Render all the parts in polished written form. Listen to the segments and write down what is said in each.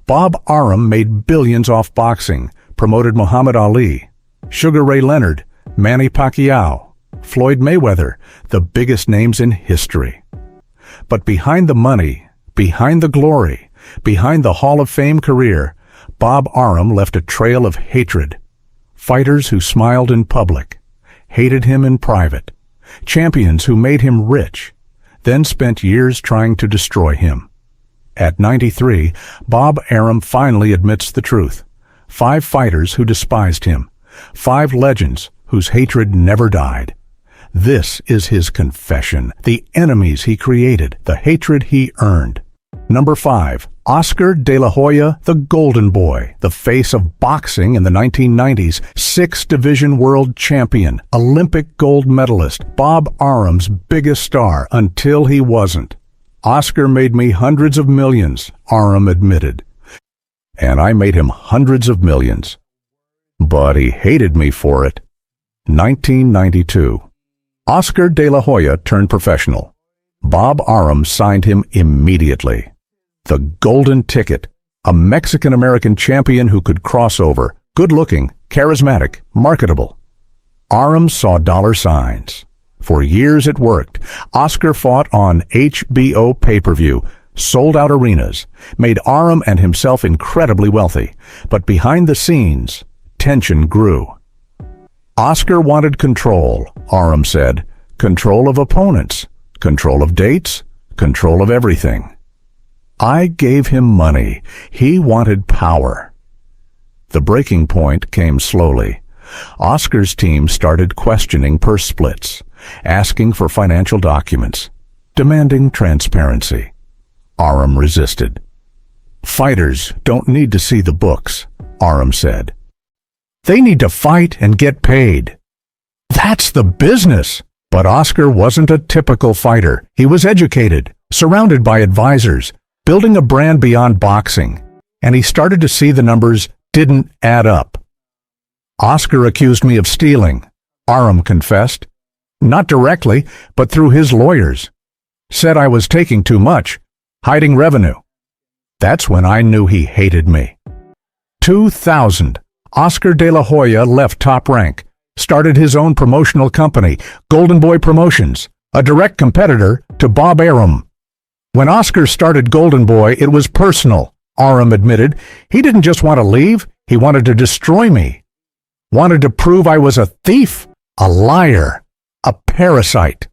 Bob Arum made billions off boxing, promoted Muhammad Ali, Sugar Ray Leonard, Manny Pacquiao, Floyd Mayweather, the biggest names in history. But behind the money, behind the glory, behind the Hall of Fame career, Bob Arum left a trail of hatred. Fighters who smiled in public, hated him in private, champions who made him rich, then spent years trying to destroy him. At 93, Bob Arum finally admits the truth. 5 fighters who despised him, 5 legends whose hatred never died. This is his confession, the enemies he created, the hatred he earned. Number 5, Oscar De La Hoya, the Golden Boy, the face of boxing in the 1990s, 6-division world champion, Olympic gold medalist, Bob Arum's biggest star until he wasn't. Oscar made me hundreds of millions, Arum admitted. And I made him hundreds of millions. But he hated me for it. 1992. Oscar De La Hoya turned professional. Bob Arum signed him immediately. The golden ticket, a Mexican-American champion who could cross over, good-looking, charismatic, marketable. Arum saw dollar signs. For years it worked. Oscar fought on HBO pay-per-view, sold out arenas, made Arum and himself incredibly wealthy. But behind the scenes, tension grew. Oscar wanted control, Arum said. Control of opponents, control of dates, control of everything. I gave him money. He wanted power. The breaking point came slowly. Oscar's team started questioning purse splits, asking for financial documents, demanding transparency. Arum resisted. Fighters don't need to see the books, Arum said. They need to fight and get paid. That's the business. But Oscar wasn't a typical fighter. He was educated, surrounded by advisors, building a brand beyond boxing, and he started to see the numbers didn't add up. Oscar accused me of stealing, Arum confessed. Not directly, but through his lawyers. Said I was taking too much, hiding revenue. That's when I knew he hated me. 2000, Oscar De La Hoya left Top Rank, started his own promotional company, Golden Boy Promotions, a direct competitor to Bob Arum. When Oscar started Golden Boy, it was personal, Arum admitted. He didn't just want to leave, he wanted to destroy me. Wanted to prove I was a thief, a liar, a parasite.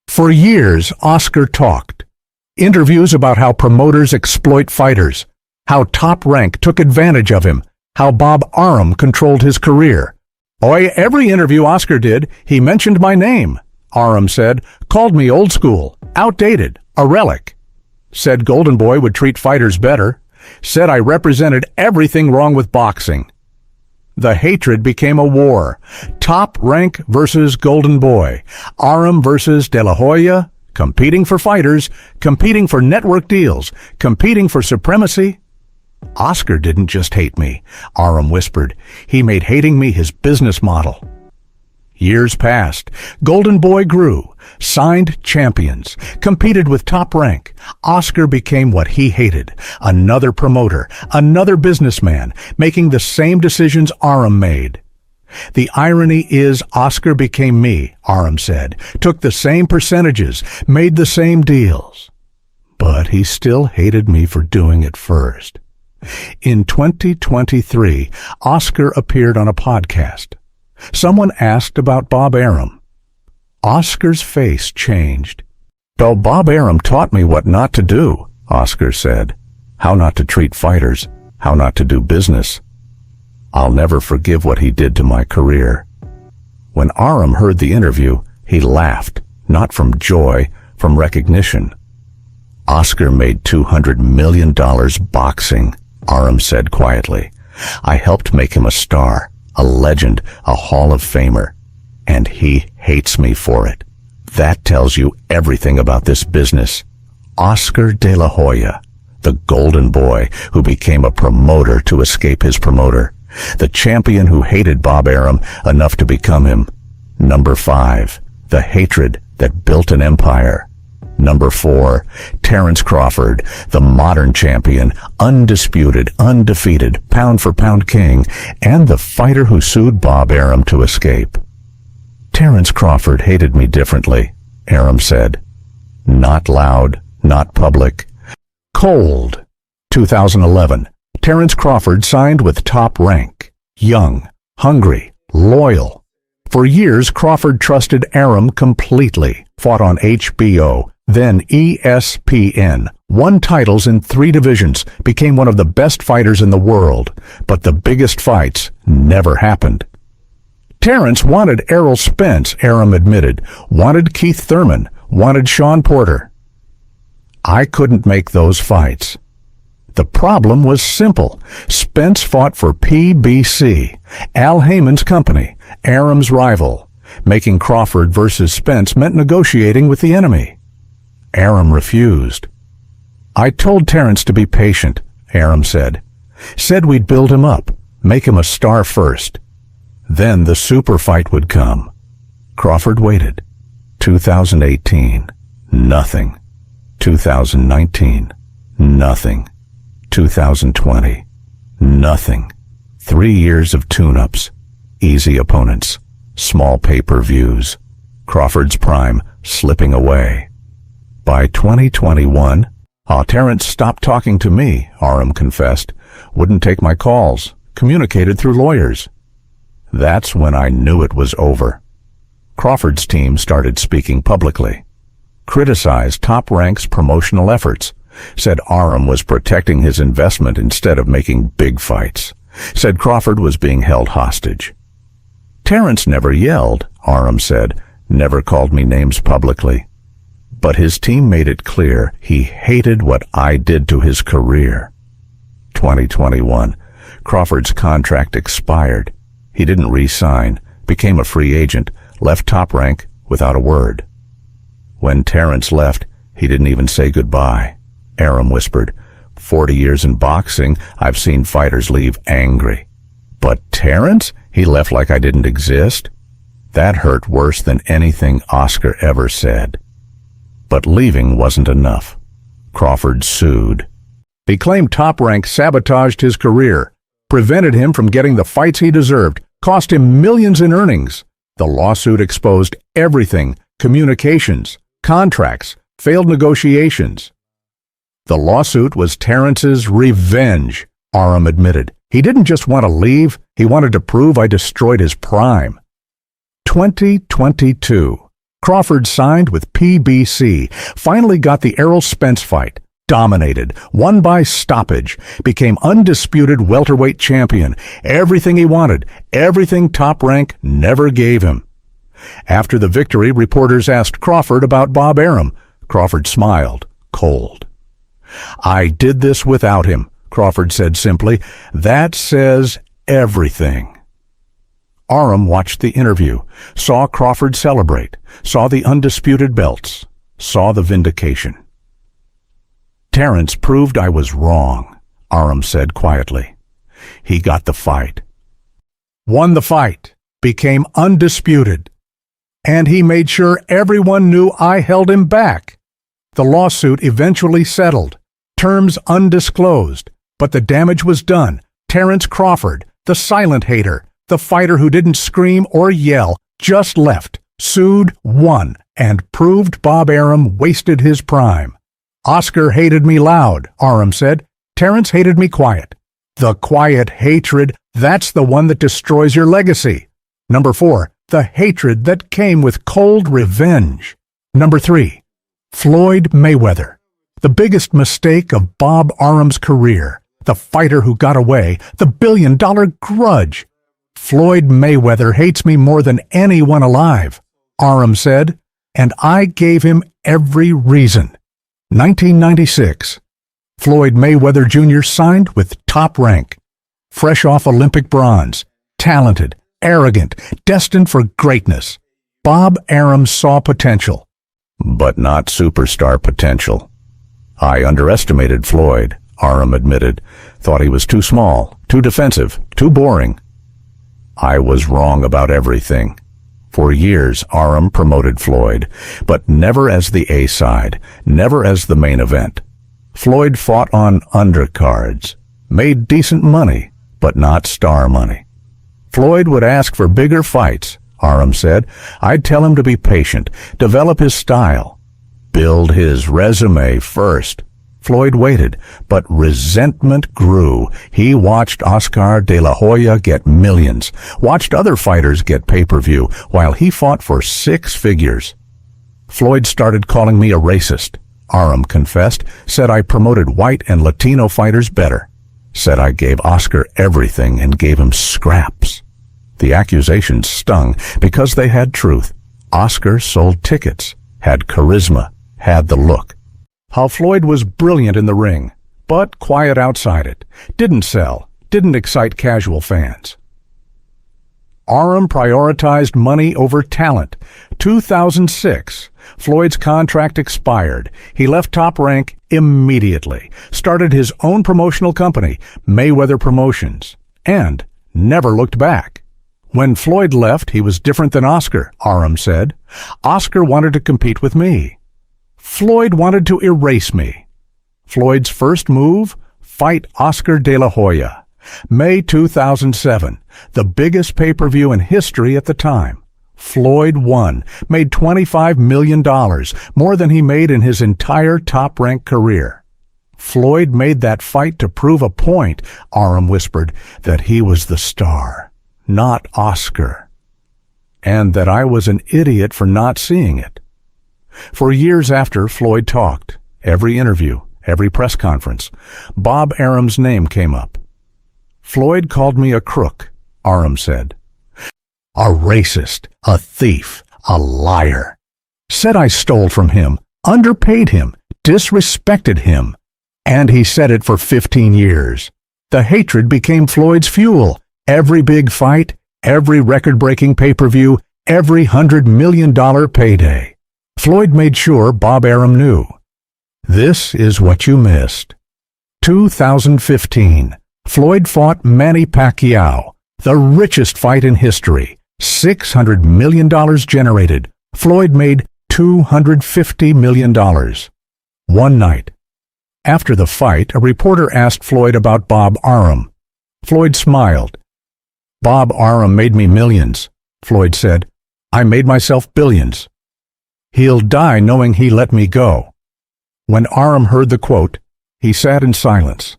For years, Oscar talked. Interviews about how promoters exploit fighters, how Top Rank took advantage of him, how Bob Arum controlled his career. Every interview Oscar did, he mentioned my name, Arum said, called me old school, outdated, a relic. Said Golden Boy would treat fighters better, said I represented everything wrong with boxing. The hatred became a war. Top Rank versus Golden Boy, Arum versus De La Hoya, competing for fighters, competing for network deals, competing for supremacy. Oscar didn't just hate me, Arum whispered. He made hating me his business model. Years passed. Golden Boy grew, signed champions, competed with Top Rank. Oscar became what he hated, another promoter, another businessman, making the same decisions Arum made. The irony is Oscar became me, Arum said, took the same percentages, made the same deals. But he still hated me for doing it first. In 2023, Oscar appeared on a podcast. Someone asked about Bob Arum. Oscar's face changed. Well, Bob Arum taught me what not to do, Oscar said. How not to treat fighters, how not to do business. I'll never forgive what he did to my career. When Arum heard the interview, he laughed, not from joy, from recognition. Oscar made $200 million boxing, Arum said quietly. I helped make him a star, a legend, a Hall of Famer, and he hates me for it. That tells you everything about this business. Oscar De La Hoya, the Golden Boy who became a promoter to escape his promoter, the champion who hated Bob Arum enough to become him. Number 5, the hatred that built an empire. Number 4, Terence Crawford, the modern champion, undisputed, undefeated, pound-for-pound king, and the fighter who sued Bob Arum to escape. Terence Crawford hated me differently, Arum said. Not loud, not public. Cold. 2011. Terence Crawford signed with Top Rank. Young, hungry, loyal. For years, Crawford trusted Arum completely. Fought on HBO, then ESPN. Won titles in 3 divisions. Became one of the best fighters in the world. But the biggest fights never happened. Terence wanted Errol Spence, Arum admitted. Wanted Keith Thurman. Wanted Sean Porter. I couldn't make those fights. The problem was simple. Spence fought for PBC, Al Haymon's company, Arum's rival. Making Crawford versus Spence meant negotiating with the enemy. Arum refused. I told Terence to be patient, Arum said. Said we'd build him up, make him a star first. Then the super fight would come. Crawford waited. 2018, nothing. 2019, nothing. 2020, nothing. 3 years of tune-ups, easy opponents, small pay-per-views. Crawford's prime slipping away. By 2021, Terence stopped talking to me, Arum confessed. Wouldn't take my calls, communicated through lawyers. That's when I knew it was over. Crawford's team started speaking publicly. Criticized Top Rank's promotional efforts. Said Arum was protecting his investment instead of making big fights. Said Crawford was being held hostage. Terence never yelled, Arum said, never called me names publicly. But his team made it clear he hated what I did to his career. 2021. Crawford's contract expired. He didn't re-sign, became a free agent, left Top Rank without a word. When Terence left, he didn't even say goodbye. Arum whispered, 40 years in boxing, I've seen fighters leave angry. But Terence? He left like I didn't exist? That hurt worse than anything Oscar ever said. But leaving wasn't enough. Crawford sued. He claimed Top Rank sabotaged his career, prevented him from getting the fights he deserved, cost him millions in earnings. The lawsuit exposed everything, communications, contracts, failed negotiations. The lawsuit was Terence's revenge, Arum admitted. He didn't just want to leave, he wanted to prove I destroyed his prime. 2022. Crawford signed with PBC, finally got the Errol Spence fight, dominated, won by stoppage, became undisputed welterweight champion, everything he wanted, everything Top Rank never gave him. After the victory, reporters asked Crawford about Bob Arum. Crawford smiled, cold. I did this without him, Crawford said simply. That says everything. Arum watched the interview, saw Crawford celebrate, saw the undisputed belts, saw the vindication. Terence proved I was wrong, Arum said quietly. He got the fight. Won the fight, became undisputed. And he made sure everyone knew I held him back. The lawsuit eventually settled. Terms undisclosed, but the damage was done. Terence Crawford, the silent hater, the fighter who didn't scream or yell, just left, sued, won, and proved Bob Arum wasted his prime. Oscar hated me loud, Arum said. Terence hated me quiet. The quiet hatred, that's the one that destroys your legacy. Number 4, the hatred that came with cold revenge. Number 3, Floyd Mayweather. The biggest mistake of Bob Arum's career, the fighter who got away, the billion-dollar grudge. Floyd Mayweather hates me more than anyone alive, Arum said, and I gave him every reason. 1996. Floyd Mayweather Jr. signed with Top Rank. Fresh off Olympic bronze, talented, arrogant, destined for greatness. Bob Arum saw potential. But not superstar potential. I underestimated Floyd, Arum admitted. Thought he was too small, too defensive, too boring. I was wrong about everything. For years, Arum promoted Floyd, but never as the A-side, never as the main event. Floyd fought on undercards, made decent money, but not star money. Floyd would ask for bigger fights, Arum said. I'd tell him to be patient, develop his style, build his resume first. Floyd waited, but resentment grew. He watched Oscar de la Hoya get millions, watched other fighters get pay-per-view, while he fought for six figures. Floyd started calling me a racist, Arum confessed, said I promoted white and Latino fighters better, said I gave Oscar everything and gave him scraps. The accusations stung because they had truth. Oscar sold tickets, had charisma, had the look. How Floyd was brilliant in the ring, but quiet outside it. Didn't sell, didn't excite casual fans. Arum prioritized money over talent. 2006, Floyd's contract expired. He left Top Rank immediately, started his own promotional company, Mayweather Promotions, and never looked back. When Floyd left, he was different than Oscar, Arum said. Oscar wanted to compete with me. Floyd wanted to erase me. Floyd's first move? Fight Oscar de la Hoya. May 2007, the biggest pay-per-view in history at the time. Floyd won, made $25 million, more than he made in his entire top-ranked career. Floyd made that fight to prove a point, Arum whispered, that he was the star, not Oscar, and that I was an idiot for not seeing it. For years after Floyd talked, every interview, every press conference, Bob Arum's name came up. Floyd called me a crook, Arum said. A racist, a thief, a liar. Said I stole from him, underpaid him, disrespected him. And he said it for 15 years. The hatred became Floyd's fuel. Every big fight, every record-breaking pay-per-view, every $100 million payday. Floyd made sure Bob Arum knew. This is what you missed. 2015, Floyd fought Manny Pacquiao, the richest fight in history. $600 million generated. Floyd made $250 million. One night. After the fight, a reporter asked Floyd about Bob Arum. Floyd smiled. Bob Arum made me millions, Floyd said. I made myself billions. He'll die knowing he let me go. When Arum heard the quote, he sat in silence.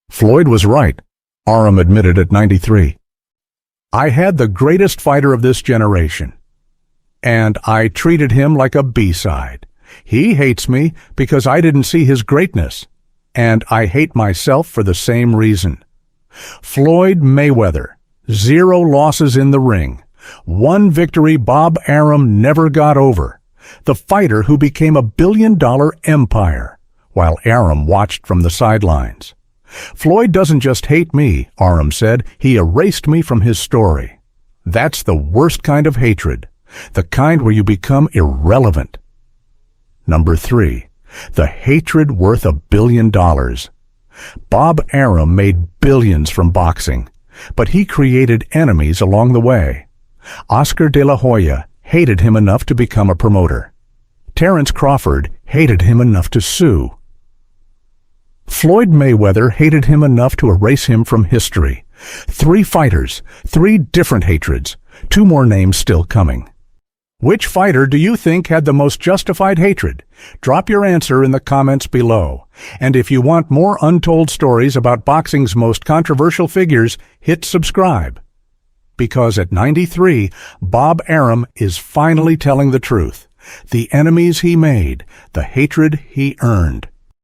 Floyd was right, Arum admitted at 93. I had the greatest fighter of this generation, and I treated him like a B-side. He hates me because I didn't see his greatness, and I hate myself for the same reason. Floyd Mayweather, 0 losses in the ring. 1 victory Bob Arum never got over. The fighter who became a billion-dollar empire, while Arum watched from the sidelines. Floyd doesn't just hate me, Arum said. He erased me from his story. That's the worst kind of hatred, the kind where you become irrelevant. Number 3, the hatred worth $1 billion. Bob Arum made billions from boxing, but he created enemies along the way. Oscar de la Hoya hated him enough to become a promoter. Terence Crawford hated him enough to sue. Floyd Mayweather hated him enough to erase him from history. 3 fighters, 3 different hatreds, 2 more names still coming. Which fighter do you think had the most justified hatred? Drop your answer in the comments below. And if you want more untold stories about boxing's most controversial figures, hit subscribe. Because at 93, Bob Arum is finally telling the truth. The enemies he made, the hatred he earned.